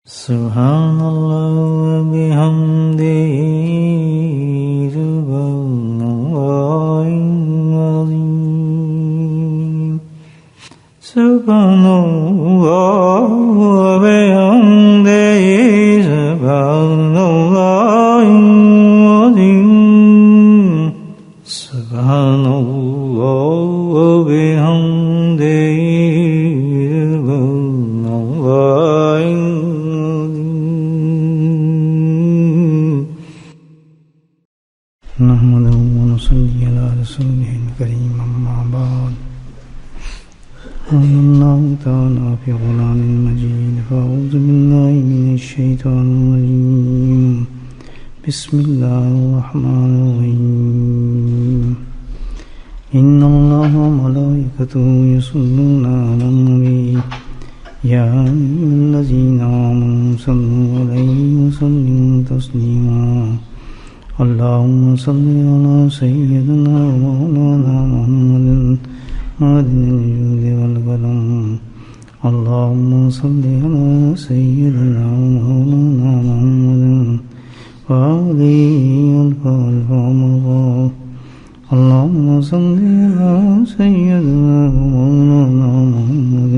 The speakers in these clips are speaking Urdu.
سبحان اللہ و بحمدہ سبحان اللہ العظیم سبحان اللہ و بحمدہ سبحان اللہ العظیم سبحان اللہ و بحمدہ نحمده ونصلي على رسوله الكريم أما بعد قال الله تعالى في قرآن المجيد فأعوذ بالله من الشيطان الرجيم بسم الله الرحمن الرحيم إن الله وملائكته يصلون على النبي يا أيها الذين آمنوا صلوا عليه وسلموا تسليما اللهم صل على سيدنا ومولانا محمد معدن الجود والكرم اللهم صل على سيدنا ومولانا محمد وآله الألف والمغفر اللهم صل على سيدنا ومولانا محمد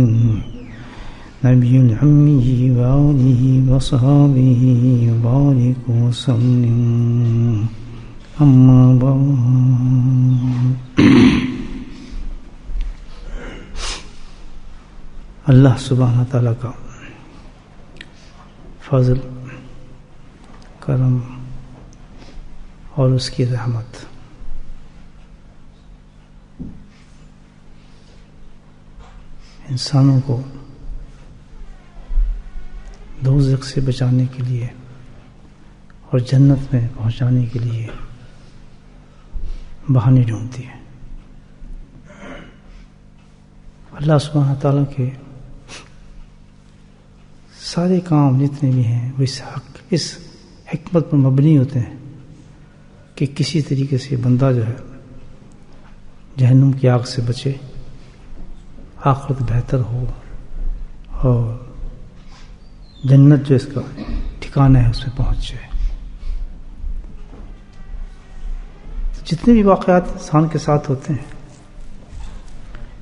نبي الأمي وآله وصحبه وبارك وسلم أما بعد اللہ سبحانہ تعالیٰ کا فضل کرم اور اس کی رحمت انسانوں کو دوزخ سے بچانے کے لیے اور جنت میں پہنچانے کے لیے بہانے ڈھونڈتی ہے۔ اللہ سبحانہ تعالیٰ کے سارے کام جتنے بھی ہیں وہ اس حکمت پر مبنی ہوتے ہیں کہ کسی طریقے سے بندہ جو ہے جہنم کی آگ سے بچے، آخرت بہتر ہو اور جنت جو اس کا ٹھکانہ ہے اس میں پہنچ جائے۔ جتنے بھی واقعات انسان کے ساتھ ہوتے ہیں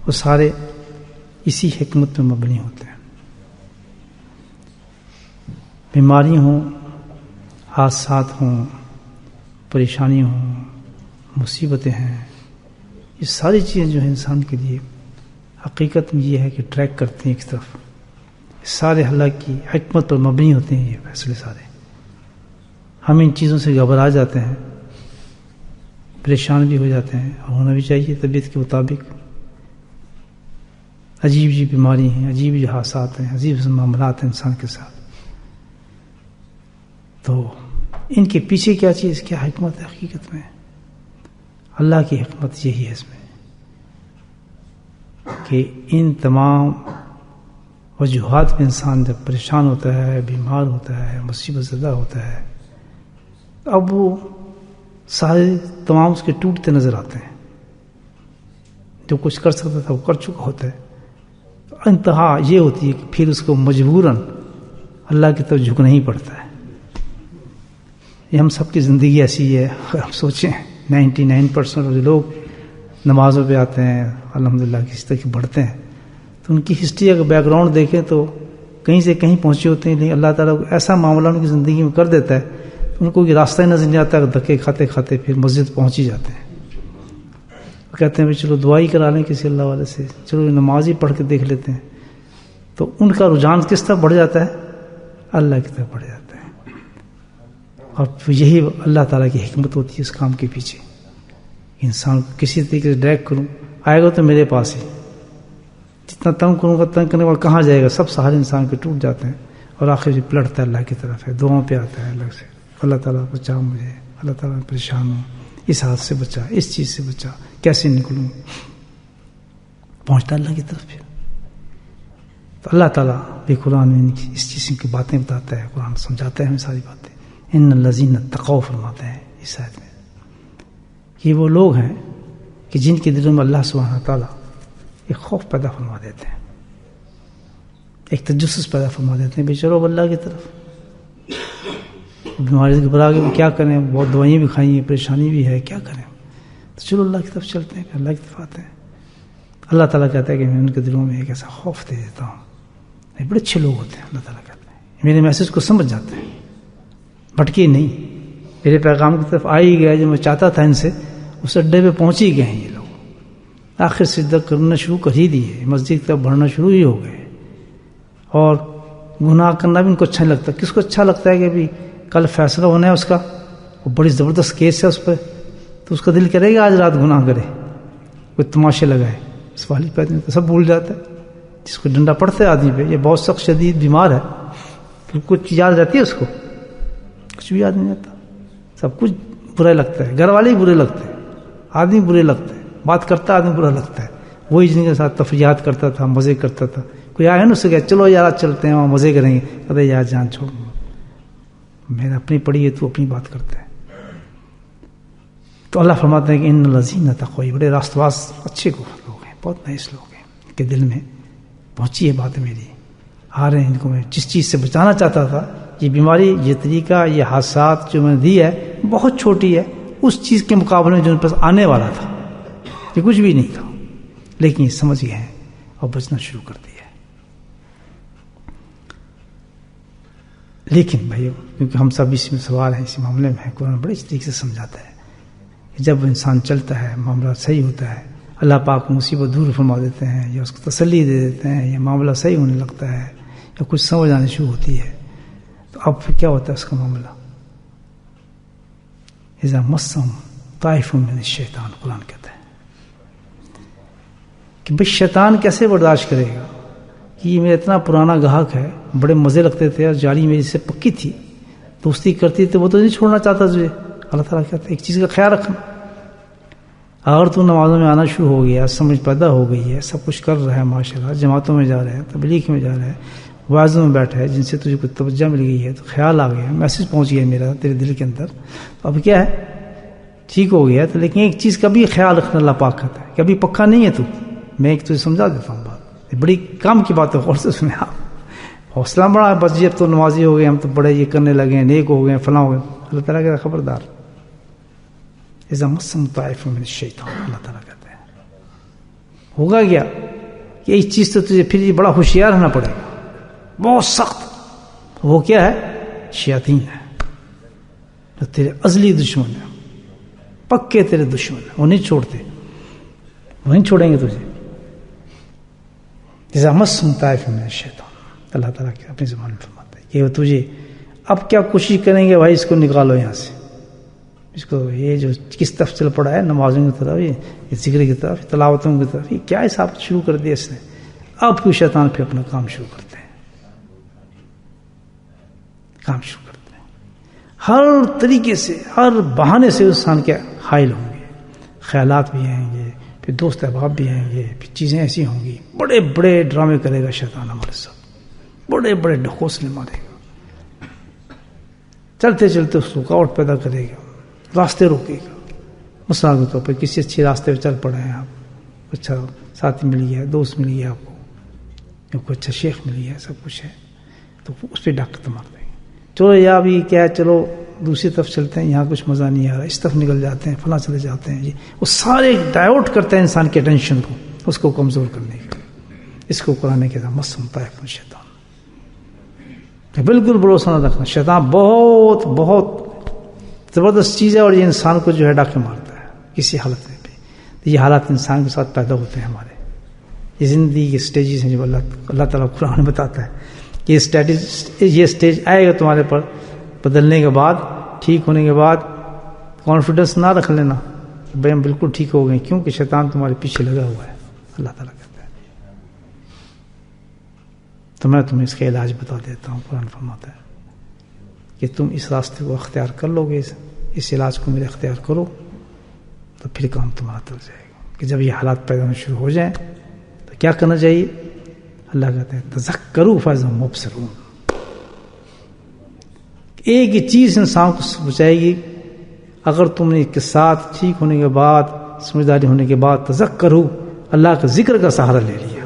وہ سارے اسی حکمت میں مبنی ہوتے ہیں۔ بیماری ہوں، حادثات ہوں، پریشانی ہوں، مصیبتیں ہیں، یہ ساری چیزیں جو ہیں انسان کے لیے حقیقت میں یہ ہے کہ ٹریک کرتے ہیں ایک طرف، سارے اللہ کی حکمت پر مبنی ہوتے ہیں۔ یہ فیصلے سارے ہم ان چیزوں سے گھبرا جاتے ہیں، پریشان بھی ہو جاتے ہیں، اور ہونا بھی چاہیے طبیعت کے مطابق۔ عجیب عجیب بیماری ہیں، عجیب عجیب حادثات ہیں، عجیب معاملات ہیں انسان کے ساتھ، تو ان کے پیچھے کیا چیز، کیا حکمت ہے؟ حقیقت میں اللہ کی حکمت یہی ہے اس میں کہ ان تمام وجوہات میں انسان جب پریشان ہوتا ہے، بیمار ہوتا ہے، مصیبت زدہ ہوتا ہے، اب وہ سارے تمام اس کے ٹوٹتے نظر آتے ہیں۔ جو کچھ کر سکتا تھا وہ کر چکا ہوتا ہے، تو انتہا یہ ہوتی ہے کہ پھر اس کو مجبوراً اللہ کی طرف جھکنا ہی پڑتا ہے۔ یہ ہم سب کی زندگی ایسی ہے۔ اگر ہم سوچیں 99% جو لوگ نمازوں پہ آتے ہیں، الحمدللہ کسی طرح بڑھتے ہیں، تو ان کی ہسٹری اگر بیک گراؤنڈ دیکھیں تو کہیں سے کہیں پہنچے ہوتے ہیں، لیکن اللہ تعالیٰ کو ایسا معاملہ ان کی زندگی میں کر دیتا ہے تو ان کو یہ راستہ ہی نظر نہیں آتا، دھکے کھاتے کھاتے پھر مسجد پہنچ ہی جاتے ہیں۔ وہ کہتے ہیں چلو دعا ہی کرا لیں کسی اللہ والے سے، چلو نماز ہی پڑھ کے دیکھ لیتے ہیں، تو ان کا رجحان کس طرح بڑھ جاتا ہے؟ اللہ کی طرف بڑھ جاتا ہے۔ اور یہی اللہ تعالیٰ کی حکمت ہوتی ہے اس کام کے پیچھے، انسان کو کسی طریقے سے ڈائریکٹ کروں، آئے گا تو میرے پاس ہی، جتنا تنگ کروں گا تنگ کرنے والا کہاں جائے گا؟ سب سہارے انسان کے ٹوٹ جاتے ہیں، اور آخر سے پلٹتا ہے اللہ کی طرف ہے، دعاؤں پہ آتا ہے اللہ سے، اللہ تعالیٰ بچا مجھے، اللہ تعالیٰ پریشان ہوں، اس ہاتھ سے بچا، اس چیز سے بچا، کیسے نکلوں؟ پہنچتا اللہ کی طرف پھر۔ تو اللہ تعالیٰ بھی قرآن میں اس چیز کی باتیں بتاتا ہے، قرآن سمجھاتا ہے ہمیں ساری باتیں۔ ان الذین اتقوا فرماتے ہیں اس آیت میں، یہ وہ لوگ ہیں کہ جن کے دلوں میں اللہ سبحانہ تعالیٰ ایک خوف پیدا فرما دیتے ہیں، ایک تجسس پیدا فرما دیتے ہیں، بے چلو اب اللہ کی طرف، بیماری سے گھبرا کے کیا کریں، بہت دوائیں بھی کھائی ہیں، پریشانی بھی ہے، کیا کریں، تو چلو اللہ کی طرف چلتے ہیں، اللہ کی طرف آتے ہیں۔ اللہ تعالیٰ کہتا ہے کہ میں ان کے دلوں میں ایک ایسا خوف دے دیتا ہوں، یہ بڑے اچھے لوگ ہوتے ہیں، اللہ تعالیٰ کہتے ہیں میرے میسج کو سمجھ جاتے ہیں، بھٹکے نہیں، میرے پیغام کی طرف آ ہی گیا، جو میں چاہتا تھا ان سے اس اڈے پہ پہنچ ہی گئے ہیں یہ لوگ، آخر سجدہ کرنا شروع کر ہی دیے، مسجد کی طرف بڑھنا شروع ہی ہو گئے، اور گناہ کرنا بھی ان کو اچھا نہیں لگتا۔ کس کو اچھا لگتا ہے کہ بھی کل فیصلہ ہونا ہے اس کا، وہ بڑی زبردست کیس ہے اس پہ، تو اس کا دل کرے گا آج رات گناہ کرے، کوئی تماشے لگائے، سوال پیدا تو سب بھول جاتا ہے، جس کو ڈنڈا پڑتا ہے آدمی پہ، یہ بہت سخت شدید بیمار ہے، پھر کچھ یاد رہتی ہے اس کو، کچھ بھی یاد نہیں رہتا، سب کچھ برا لگتا ہے، گھر والے ہی برے لگتے ہیں، آدمی برے لگتے ہیں، بات کرتا آدمی برا لگتا ہے، وہی جن کے ساتھ تفریحات کرتا تھا، مزے کرتا تھا، کوئی آیا نا اس سے کہ چلو یار چلتے ہیں وہاں مزے کریں گے، ارے یار جان چھوڑ، میں نے اپنی پڑھی ہے تو اپنی بات کرتا ہے۔ تو اللہ فرماتے ہیں کہ ان الذین تقوا، بڑے راست باز اچھے کو لوگ ہیں، بہت نائس لوگ ہیں کہ دل میں پہنچی ہے بات میری، آ رہے ہیں، ان کو میں جس چیز سے بچانا چاہتا تھا، یہ بیماری، یہ طریقہ، یہ حادثات جو میں نے دی ہے بہت چھوٹی ہے اس چیز کے مقابلے میں جو ان پر آنے والا تھا، یہ کچھ بھی نہیں تھا، لیکن یہ سمجھ گئے ہیں اور بچنا شروع کر دیا ہے۔ لیکن بھائیو، کیونکہ ہم سب اس میں سوال ہیں، اسی معاملے میں قرآن بڑے طریقے سے سمجھاتا ہے کہ جب انسان چلتا ہے، معاملہ صحیح ہوتا ہے، اللہ پاک مصیبت دور فرما دیتے ہیں، یا اس کو تسلی دے دیتے ہیں، یا معاملہ صحیح ہونے لگتا ہے، یا کچھ سمجھ آنے شروع ہوتی ہے، تو اب پھر کیا ہوتا ہے اس کا معاملہ؟ اذا مسهم طائف من الشیطان، قرآن کہتا ہے کہ بھئی شیطان کیسے برداشت کرے گا کہ یہ میرا اتنا پرانا گاہک ہے، بڑے مزے لگتے تھے اور جاڑی میری سے پکی تھی، دوستی کرتی تھی، وہ تو نہیں چھوڑنا چاہتا تجھے۔ اللہ تعالیٰ کہتا ہے ایک چیز کا خیال رکھنا، اگر تو نمازوں میں آنا شروع ہو گیا، سمجھ پیدا ہو گئی ہے، سب کچھ کر رہا ہے، ماشاءاللہ جماعتوں میں جا رہا ہے، تبلیغ میں جا رہا ہے، واعظوں میں بیٹھا ہے، جن سے تجھے کوئی توجہ مل گئی ہے، تو خیال آ گیا، میسج پہنچ گیا میرا تیرے دل کے اندر، تو اب کیا ہے، ٹھیک ہو گیا، تو لیکن ایک چیز کا بھی خیال رکھنا، اللہ پاک کہتا ہے کہ ابھی پکا نہیں ہے تو، میں ایک تجھے سمجھا دیتا ہوں بات، یہ بڑی کام کی بات ہے، غور سے سنیں آپ، حوصلہ بڑا ہے، بس جی اب تو نمازی ہو گئے، ہم تو بڑے یہ کرنے لگے ہیں، نیک ہو گئے، فلاں ہو گئے، اللہ تعالیٰ کہتا ہے خبردار، اذا مسهم طائف من الشیطان، اللہ تعالیٰ کہتے ہیں ہوگا کیا کہ ایک چیز تو تجھے پھر یہ بڑا ہوشیار رہنا پڑے گا، بہت سخت، وہ کیا ہے؟ شیاطین ہے، جو تیرے ازلی دشمن ہیں، پکے تیرے دشمن ہیں، وہ نہیں چھوڑتے، وہ نہیں چھوڑیں گے تجھے۔ اذا مسهم طائف من الشیطان، اللہ تعالیٰ کی اپنی زبان میں فرماتا ہے کہ وہ تجھے اب کیا کوشش کریں گے، بھائی اس کو نکالو یہاں سے، اس کو یہ جو کس طرف چل پڑا ہے، نمازوں کی طرف، یہ ذکر کی طرف، تلاوتوں کی طرف، یہ کیا حساب شروع کر دیا اس نے، اب کوئی شیطان پھر اپنا کام شروع کرتے ہیں، کام شروع کرتے ہیں، ہر طریقے سے، ہر بہانے سے انسان کے حائل ہوں گے، خیالات بھی آئیں گے، پھر دوست احباب بھی آئیں گے، پھر چیزیں ایسی ہوں گی، بڑے بڑے ڈرامے کرے گا شیطان ہمارے ساتھ، بڑے بڑے ڈھکوسلے مارے گا، چلتے چلتے اس رکاوٹ پیدا کرے گا، راستے روکے گا، مثال کے طور پہ کسی اچھے راستے پہ چل پڑے ہیں آپ، اچھا ساتھی مل گیا، دوست مل گیا آپ کو، کوئی اچھا شیخ مل گیا، سب کچھ ہے، تو اس پہ ڈاکہ مار دیں گے، چلو یا بھی کیا، چلو دوسری طرف چلتے ہیں، یہاں کچھ مزہ نہیں آ رہا، اس طرف نکل جاتے ہیں، فلاں چلے جاتے ہیں، وہ سارے ڈائیورٹ کرتے ہیں انسان کے اٹینشن کو، اس کو کمزور کرنے کے لیے۔ اس کو قرآن نے کہا مسهم طائف من الشیطان، بالکل بھروسہ نہ رکھنا، شیطان بہت بہت زبردست چیز ہے، اور یہ انسان کو جو ہے ڈاکے مارتا ہے کسی حالت میں بھی، یہ حالات انسان کے ساتھ پیدا ہوتے ہیں ہمارے، یہ زندگی کے سٹیجز ہیں جو اللہ تعالیٰ قرآن میں بتاتا ہے کہ یہ سٹیج آئے گا تمہارے پر، بدلنے کے بعد، ٹھیک ہونے کے بعد کانفیڈنس نہ رکھ لینا کہ بھائی ہم بالکل ٹھیک ہو گئے، کیونکہ شیطان تمہارے پیچھے لگا ہوا ہے، اللہ تعالیٰ کہتا ہے۔ تو میں تمہیں اس کا علاج بتا دیتا ہوں، قرآن فرماتا ہے کہ تم اس راستے کو اختیار کر لو گے، اس علاج کو میرے اختیار کرو، تو پھر کام تمہارا چل جائے گا، کہ جب یہ حالات پیدا ہونا شروع ہو جائیں تو کیا کرنا چاہیے؟ اللہ کہتے ہیں تذکروا فاذا ہم مبصرون، ایک ہی چیز انسان کو بچائے گی، اگر تم نے کے ساتھ ٹھیک ہونے کے بعد، سمجھداری ہونے کے بعد تذکروا، اللہ کا ذکر کا سہارا لے لیا،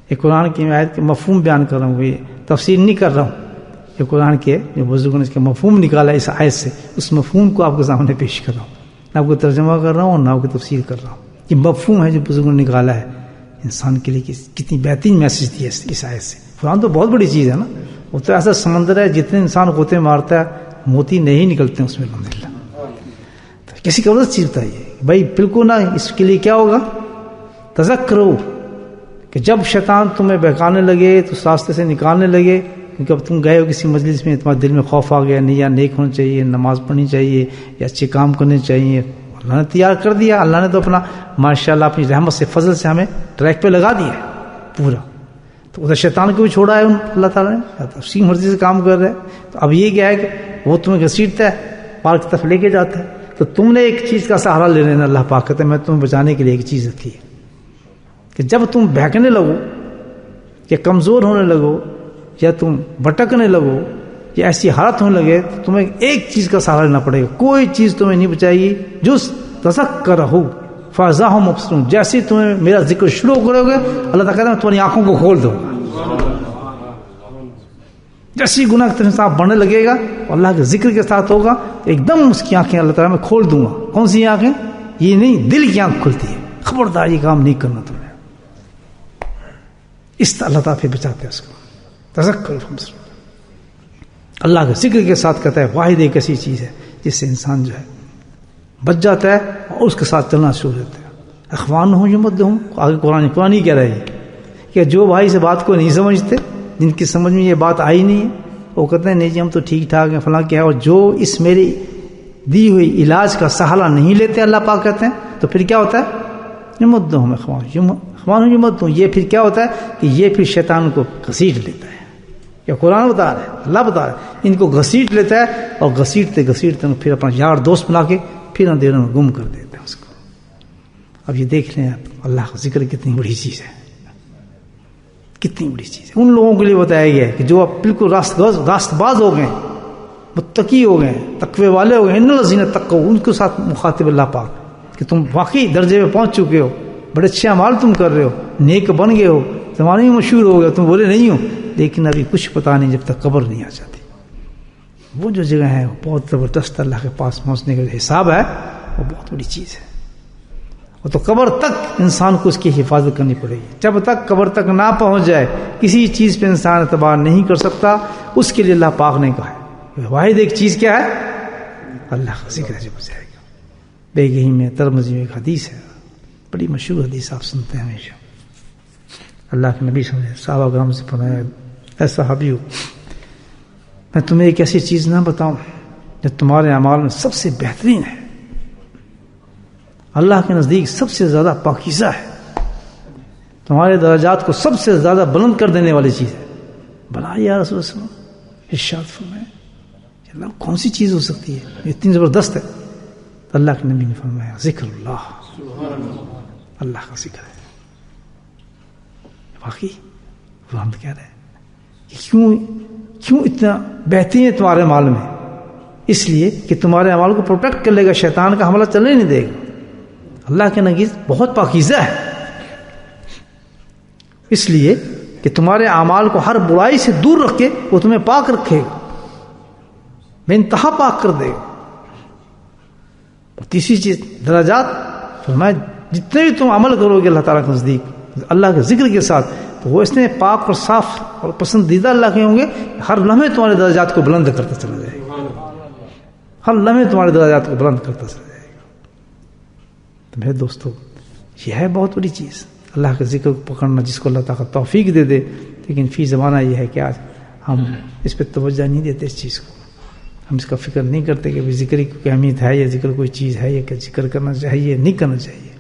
یہ قرآن کی آیت کے مفہوم بیان کر رہا ہوں، یہ تفسیر نہیں کر رہا ہوں، یہ قرآن کے جو بزرگوں نے اس کا مفہوم نکالا اس آیت سے، اس مفہوم کو آپ کے سامنے پیش کر رہا ہوں، نہ آپ کو ترجمہ کر رہا ہوں نہ آپ کو تفسیر کر رہا ہوں. یہ مفہوم ہے جو بزرگوں نے نکالا ہے انسان کے لیے، کتنی بہترین میسج دیا اس آیت سے. قرآن تو بہت بڑی چیز ہے نا، وہ تو ایسا سمندر ہے جتنے انسان غوطے مارتا ہے موتی نہیں نکلتے اس میں. الحمدللہ کسی کا غلط چیز بتائیے بھائی، بالکل نہ. اس کے لیے کیا ہوگا؟ تذکرو، کہ جب شیطان تمہیں بہکانے لگے تو اس راستے سے نکالنے لگے، کیونکہ اب تم گئے ہو کسی مجلس میں، تمہارے دل میں خوف آ گیا، نہیں یا نیک ہونا چاہیے، نماز پڑھنی چاہیے، یا اچھے کام کرنے چاہیے. اللہ نے تیار کر دیا، اللہ نے تو اپنا ماشاءاللہ اپنی رحمت سے فضل سے ہمیں ٹریک پہ لگا دیا پورا. تو ادھر شیطان کو بھی چھوڑا ہے اللہ تعالیٰ نے، اسی مرضی سے کام کر رہے ہیں. تو اب یہ کیا ہے کہ وہ تمہیں گھسیٹتا ہے، پار کی طرف لے کے جاتا ہے. تو تم نے ایک چیز کا سہارا لے لینا. اللہ پاک کہتے ہیں میں تمہیں بچانے کے لیے ایک چیز رکھی ہے کہ جب تم بہکنے لگو یا کمزور ہونے لگو یا تم بھٹکنے لگو یا ایسی حالت ہونے لگے تو تمہیں ایک چیز کا سہارا لینا پڑے گا. کوئی چیز تمہیں نہیں بچائے گی جز تذکرہو فاذا ہم مبصرون. جیسے تمہیں میرا ذکر شروع کرو گے اللہ تعالیٰ کہتا ہے میں تمہاری آنکھوں کو کھول دوں گا. جیسی گناہ تمہیں ساتھ بڑھنے لگے گا اللہ کے ذکر کے ساتھ ہوگا تو ایک دم اس کی آنکھیں اللہ تعالیٰ میں کھول دوں گا. کون سی آنکھیں؟ یہ نہیں، دل کی آنکھ کھلتی ہے. خبردار یہ کام نہیں کرنا تمہیں. اس اللہ تعالیٰ پھر بچاتے ہیں اس کو. تذکر اللہ کے ذکر کے ساتھ کہتا ہے واحد ایک ایسی چیز ہے جس سے انسان جو ہے بچ جاتا ہے اور اس کے ساتھ چلنا شروع ہو جاتا ہے. اخوان ہوں یمد ہوں، آگے قرآن ہی کہہ رہے ہیں کہ جو بھائی سے بات کو نہیں سمجھتے، جن کی سمجھ میں یہ بات آئی نہیں ہے، وہ کہتے ہیں نہیں جی ہم تو ٹھیک ٹھاک ہیں فلاں کیا ہے. اور جو اس میری دی ہوئی علاج کا سہارا نہیں لیتے اللہ پاک کہتے ہیں تو پھر کیا ہوتا ہے؟ یمد ہوں اخوان یمد ہوں. یہ پھر کیا ہوتا ہے کہ یہ پھر شیطان کو گھسیٹ لیتا ہے. یا قرآن بتا رہا ہے، اللہ بتا رہا ہے، ان کو گھسیٹ لیتا ہے اور گھسیٹتے پھر اپنا یار دوست بنا کے پھر اندھیروں میں گم کر دیتے ہیں اس کو. اب یہ دیکھ لیں اللہ کا ذکر کتنی بڑی چیز ہے، کتنی بڑی چیز ہے. ان لوگوں کے لیے بتایا گیا ہے کہ جو اب بالکل راست باز ہو گئے، متقی ہو گئے، تقوی والے ہو گئے، ان الذین اتقوا، ان کے ساتھ مخاطب اللہ پاک کہ تم واقعی درجے میں پہنچ چکے ہو، بڑے اچھے اعمال تم کر رہے ہو، نیک بن گئے ہو، زمانے میں مشہور ہو گئے، تم بولے نہیں ہو، لیکن ابھی کچھ پتہ نہیں جب تک قبر نہیں آ جاتی. وہ جو جگہ ہے بہت زبردست، اللہ کے پاس پہنچنے کا حساب ہے وہ بہت بڑی چیز ہے. وہ تو قبر تک انسان کو اس کی حفاظت کرنی پڑے گی. جب تک قبر تک نہ پہنچ جائے کسی چیز پہ انسان اعتبار نہیں کر سکتا. اس کے لیے اللہ پاک نے کہا ہے واحد ایک چیز کیا ہے؟ اللہ کا ذکر جو بچائے گا. بیگہی میں ترمذی میں ایک حدیث ہے، بڑی مشہور حدیث، آپ سنتے ہیں ہمیشہ. اللہ کے نبی صلی اللہ علیہ وسلم صحابہ کرام سے فرمایا اے صحابیو میں تمہیں ایک ایسی چیز نہ بتاؤں جو تمہارے اعمال میں سب سے بہترین ہے، اللہ کے نزدیک سب سے زیادہ پاکیزہ ہے، تمہارے درجات کو سب سے زیادہ بلند کر دینے والی چیز ہے. بلا یا رسول اللہ صلی اللہ علیہ وسلم ارشاد فرمائے اللہ کون سی چیز ہو سکتی ہے اتنی زبردست ہے؟ تو اللہ کے نبی نے فرمایا ذکر اللہ، اللہ کا ذکر ہے. واقعی قرآن کہہ رہے ہیں کہ کیوں اتنا بہترین ہے تمہارے اعمال میں؟ اس لیے کہ تمہارے اعمال کو پروٹیکٹ کر لے گا، شیطان کا حملہ چلنے نہیں دے گا. اللہ کے نزدیک بہت پاکیزہ ہے، اس لیے کہ تمہارے اعمال کو ہر برائی سے دور رکھ کے وہ تمہیں پاک رکھے گا، بے انتہا پاک کر دے گا. اور تیسری چیز درجات، فرمایا جتنے بھی تم عمل کرو گے اللہ تعالیٰ کے نزدیک اللہ کے ذکر کے ساتھ تو وہ اتنے پاک اور صاف اور پسندیدہ اللہ کے ہوں گے، ہر لمحے تمہارے درجات کو بلند کرتا چلا جائے گا، ہر لمحے تمہارے درجات کو بلند کرتا چلا جائے گا. تو میرے دوستو یہ ہے بہت بڑی چیز، اللہ کے ذکر کو پکڑنا، جس کو اللہ تعالیٰ توفیق دے دے. لیکن فی زمانہ یہ ہے کہ آج ہم اس پہ توجہ نہیں دیتے، اس چیز کو ہم اس کا فکر نہیں کرتے کہ ذکر کی اہمیت ہے یا ذکر کوئی چیز ہے یا کہ ذکر کرنا چاہیے نہیں کرنا چاہیے.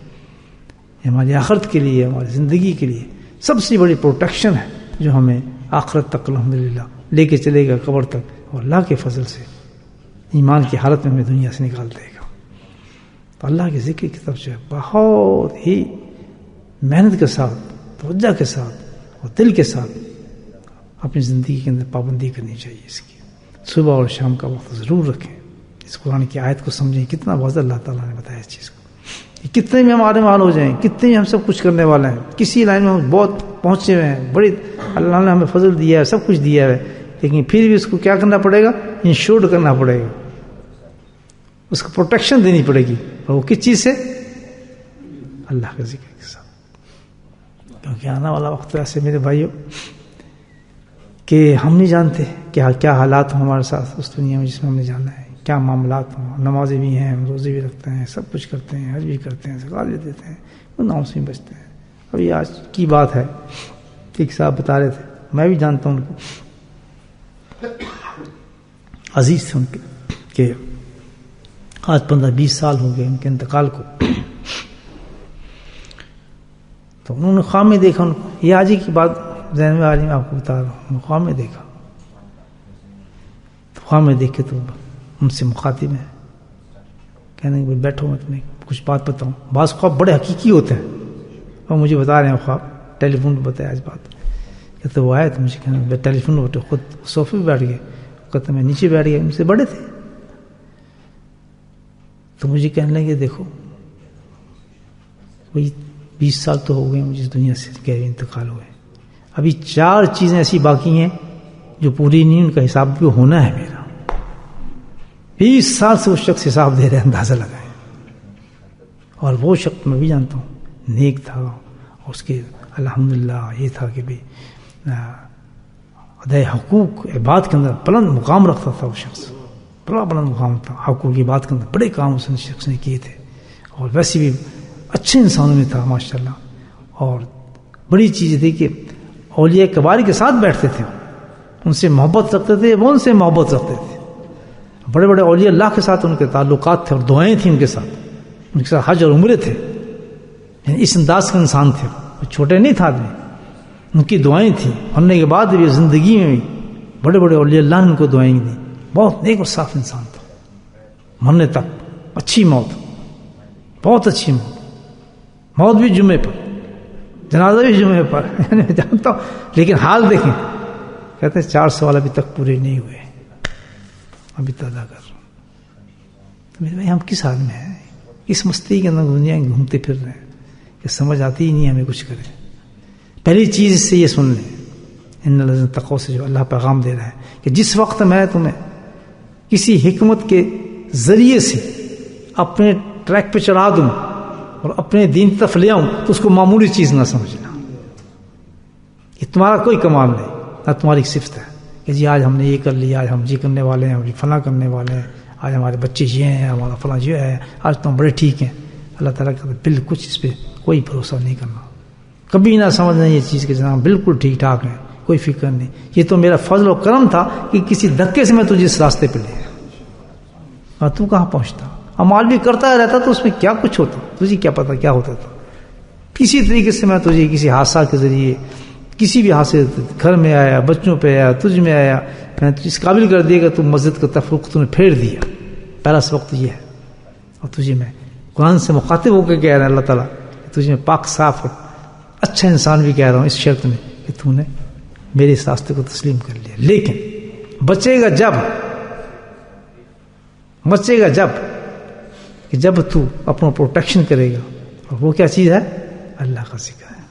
یہ ہماری آخرت کے لیے، ہماری زندگی کے لیے سب سے بڑی پروٹیکشن ہے جو ہمیں آخرت تک الحمدللہ لے کے چلے گا، قبر تک، اور اللہ کے فضل سے ایمان کی حالت میں ہمیں دنیا سے نکال دے گا. تو اللہ کے ذکر کی طرف جو ہے بہت ہی محنت کے ساتھ، توجہ کے ساتھ اور دل کے ساتھ اپنی زندگی کے اندر پابندی کرنی چاہیے. اس کی صبح اور شام کا وقت ضرور رکھیں. اس قرآن کی آیت کو سمجھیں کتنا واضح اللہ تعالیٰ نے بتایا اس چیز کو. کتنے بھی ہمارے مال ہو جائیں، کتنے بھی ہم سب کچھ کرنے والے ہیں، کسی لائن میں ہم بہت پہنچے ہوئے ہیں, بڑی اللہ نے ہمیں فضل دیا ہے, سب کچھ دیا ہے, لیکن پھر بھی اس کو کیا کرنا پڑے گا؟ انشورڈ کرنا پڑے گا, اس کو پروٹیکشن دینی پڑے گی. اور وہ کس چیز سے؟ اللہ کے ذکر کے ساتھ. کیونکہ آنے والا وقت ایسے میرے بھائیوں کہ ہم نہیں جانتے کیا حالات ہوں ہمارے ساتھ اس دنیا میں جس میں ہم نے جانا ہے, کیا معاملات ہوں. نمازیں بھی ہیں, روزے بھی رکھتے ہیں, سب کچھ کرتے ہیں, حج بھی کرتے ہیں, زکات بھی دیتے ہیں, گناہوں سے بچتے ہیں. ابھی آج کی بات ہے, ایک صاحب بتا رہے تھے, میں بھی جانتا ہوں ان کو, عزیز تھے ان کے, کہ آج 15-20 سال ہو گئے ان کے انتقال کو. تو انہوں نے خواب میں دیکھا ان کو, یہ آج ہی کی بات ذہن میں آ رہی, میں آپ کو بتا رہا ہوں. خواب میں دیکھا, تو خواب میں دیکھ کے تو ان سے مخاطب ہے, کہنے کہ بیٹھو میں تمہیں کچھ بات بتاؤں. بعض خواب بڑے حقیقی ہوتے ہیں, اور مجھے بتا رہے ہیں خواب, ٹیلی فون پہ بتایا آج بات. کہتے وہ آئے تو مجھے کہنے ٹیلی فون پہ خود صوفے پہ بیٹھ گئے, کہتے میں نیچے بیٹھ گیا, ان سے بڑے تھے. تو مجھے کہنے لگے دیکھو وہی 20 سال تو ہو گئے مجھے اس دنیا سے گہرے انتقال ہوئے, ابھی 4 چیزیں ایسی باقی ہیں جو پوری نہیں, ان کا حساب بھی ہونا ہے میرا. 20 سال سے اس شخص حساب دے رہے, اندازہ لگائیں. اور وہ شخص میں بھی جانتا ہوں نیک تھا, اور اس کے الحمدللہ یہ تھا کہ بھی ادائے حقوق عباد کے اندر بلند مقام رکھتا تھا. وہ شخص بڑا بلند مقام تھا, حقوق کی بات کے اندر بڑے کام اس شخص نے کیے تھے, اور ویسے بھی اچھے انسانوں میں تھا ماشاءاللہ. اور بڑی چیز تھی کہ اولیاء کبار کے ساتھ بیٹھتے تھے, ان سے محبت رکھتے تھے, وہ ان سے محبت رکھتے تھے. بڑے بڑے اولیاء اللہ کے ساتھ ان کے تعلقات تھے, اور دعائیں تھیں ان کے ساتھ, ان کے ساتھ حج اور عمرے تھے. یعنی اس انداز کے انسان تھے, چھوٹے نہیں تھا آدمی. ان کی دعائیں تھیں, مرنے کے بعد بھی زندگی میں بھی بڑے بڑے اولیاء اللہ نے ان کو دعائیں دیں. بہت نیک اور صاف انسان تھا, مرنے تک اچھی موت, بہت اچھی موت. موت بھی جمعے پر, جنازہ بھی جمعے پر, میں جانتا ہوں. لیکن حال دیکھیں, کہتے ہیں 4 سوال ابھی تک پورے نہیں ہوئے, ابھی تک ادا کر رہا ہوں. تو میرے بھائی ہم کس حال میں ہیں؟ اس مستی کے اندر دنیا میں گھومتے پھر رہے ہیں کہ سمجھ آتی ہی نہیں ہمیں کچھ کریں. پہلی چیز اس سے یہ سن لیں, ان الذین اتقوا سے جو اللہ پیغام دے رہا ہے کہ جس وقت میں تمہیں کسی حکمت کے ذریعے سے اپنے ٹریک پہ چڑھا دوں اور اپنے دین کی طرف لے آؤں, تو اس کو معمولی چیز نہ سمجھنا. یہ تمہارا کوئی کمال نہیں, نہ تمہاری صفت ہے کہ جی آج ہم نے یہ کر لیا, آج ہم یہ کرنے والے ہیں, ہم فلاں کرنے والے ہیں, آج ہمارے بچے یہ ہیں, ہمارا فلاں یہ ہے, آج تو ہم بڑے ٹھیک ہیں. اللہ تعالیٰ کا بالکل اس پہ کوئی بھروسہ نہیں کرنا. کبھی نہ سمجھنا یہ چیز کہ جناب بالکل ٹھیک ٹھاک ہے, کوئی فکر نہیں. یہ تو میرا فضل و کرم تھا کہ کسی دھکے سے میں تجھے اس راستے پہ لے آیا, اور تو کہاں پہنچتا. عمال بھی کرتا رہتا تو اس میں کیا کچھ ہوتا, تجھے کیا پتا کیا ہوتا تھا. کسی طریقے سے میں تجھے کسی حادثہ کے ذریعے, کسی بھی حادثے, گھر میں آیا, بچوں پہ آیا, تجھ میں آیا, میں اس قابل کر دیا کہ تم مسجد کا تفرق تم نے پھیر دیا. پہلا سبق تو یہ ہے. اور تجھے میں قرآن سے مخاطب ہو کے کہہ رہا ہے اللہ تعالیٰ, تجھے میں پاک صاف اور اچھا انسان بھی کہہ رہا ہوں اس شرط میں کہ تو نے میرے اس راستے کو تسلیم کر لیا. لیکن بچے گا جب کہ جب تو اپنا پروٹیکشن کرے گا, اور وہ کیا چیز ہے؟ اللہ کا ذکر ہے.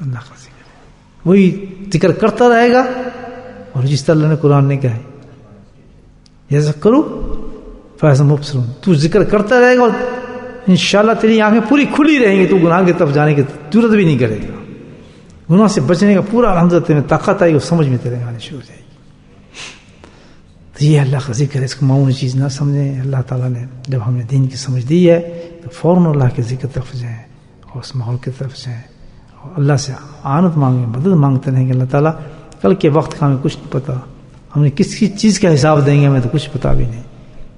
اللہ کا ذکر ہے, وہی ذکر کرتا رہے گا. اور جس طرح اللہ نے قرآن نے کہا ہے جیسا کرو فیضا مبصرون, تو ذکر کرتا رہے گا اور انشاءاللہ تیری آنکھیں پوری کھلی رہیں گی, تو گناہ کی طرف جانے کی ضرورت بھی نہیں کرے گا. گناہ سے بچنے کا پورا الحمدللہ میں طاقت آئی, وہ سمجھ میں تیرے آنے شروع ہو جائے گی. تو یہ اللہ کا ذکر ہے, اس کو معمولی چیز نہ سمجھیں. اللہ تعالیٰ نے جب ہمیں دین کی سمجھ دی ہے تو فوراً اللہ کے ذکر طرف جائیں اور اس ماحول کی طرف جائیں, اور اللہ سے آنت مانگیں, مدد مانگتے رہیں کہ اللہ تعالیٰ کل کے وقت کا ہمیں کچھ نہیں پتا, ہم نے کس چیز کا حساب دیں گے, ہمیں تو کچھ پتا بھی نہیں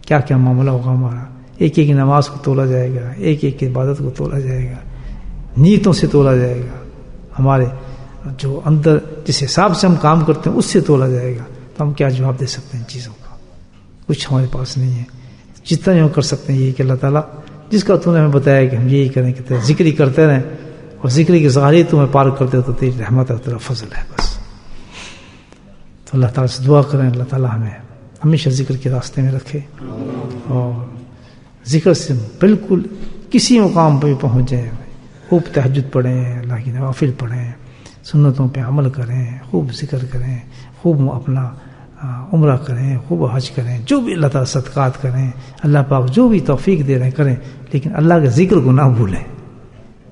کیا کیا معاملہ ہوگا ہمارا. ایک ایک نماز کو تولا جائے گا, ایک ایک عبادت کو تولا جائے گا, نیتوں سے تولا جائے گا, ہمارے جو اندر جس حساب سے ہم کام کرتے ہیں اس سے تولا جائے گا. تو ہم کیا جواب دے سکتے ہیں چیزوں کا؟ کچھ ہمارے پاس نہیں ہے. جتنا ہم کر سکتے ہیں یہ کہ اللہ تعالیٰ جس کا تو نے ہمیں بتایا کہ ہم یہی کریں کہ ذکر ہی کرتے رہیں, اور ذکر کی ظاہری تمہیں پار کرتے ہو تو تیری رحمت اور تیرا فضل ہے بس. تو اللہ تعالیٰ سے دعا کریں اللہ تعالیٰ ہمیں ہمیشہ ذکر کے راستے میں رکھے, اور ذکر سے بالکل کسی مقام پہ بھی پہنچ جائے خوب تہجد پڑھیں، اللہ کی نوافل پڑھیں، سنتوں پہ عمل کریں، خوب ذکر کریں، خوب اپنا عمرہ کریں، خوب حج کریں، جو بھی اللہ تعالیٰ صدقات کریں، اللہ پاک جو بھی توفیق دے رہے ہیں کریں، لیکن اللہ کے ذکر کو نہ بھولیں.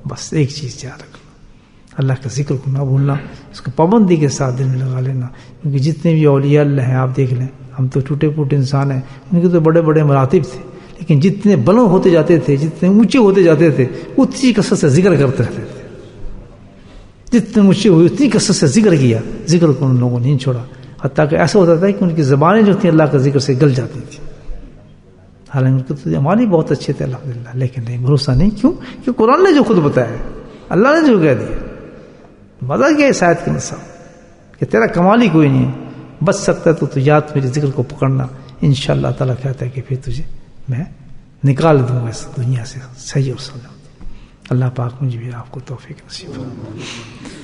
بس ایک چیز یاد رکھنا، اللہ کے ذکر کو نہ بھولنا، اس کو پابندی کے ساتھ دل میں لگا لینا. کیونکہ جتنے بھی اولیاء اللہ ہیں آپ دیکھ لیں، ہم تو ٹوٹے پھوٹے انسان ہیں، ان کے تو بڑے بڑے مراتب تھے، لیکن جتنے بلند ہوتے جاتے تھے، جتنے اونچے ہوتے جاتے تھے، اتنی کثرت سے ذکر کرتے رہتے تھے. جتنے اونچے ہوئے اتنی کثرت سے ذکر کیا، ذکر کو ان لوگوں نے نہیں چھوڑا، حتیٰ کہ ایسا ہوتا تھا کہ ان کی زبانیں جو تھیں اللہ کے ذکر سے گل جاتی تھیں. حالانکہ ان کے تو ہماری بہت اچھے تھے الحمدللہ، لیکن نہیں، بھروسہ نہیں. کیوں؟ کہ قرآن نے جو خود بتایا، اللہ نے جو کہہ دیا. مزہ کیا ہے شاید کے نصاب کہ تیرا کمال ہی کوئی نہیں ہے، بچ سکتا ہے تو یاد میرے ذکر کو پکڑنا، انشاءاللہ تعالیٰ کہتا ہے کہ پھر تجھے میں نکال دوں گا اس دنیا سے صحیح اور سلامت. اللہ پاک مجھے بھی آپ کو توفیق نصیب فرمائے.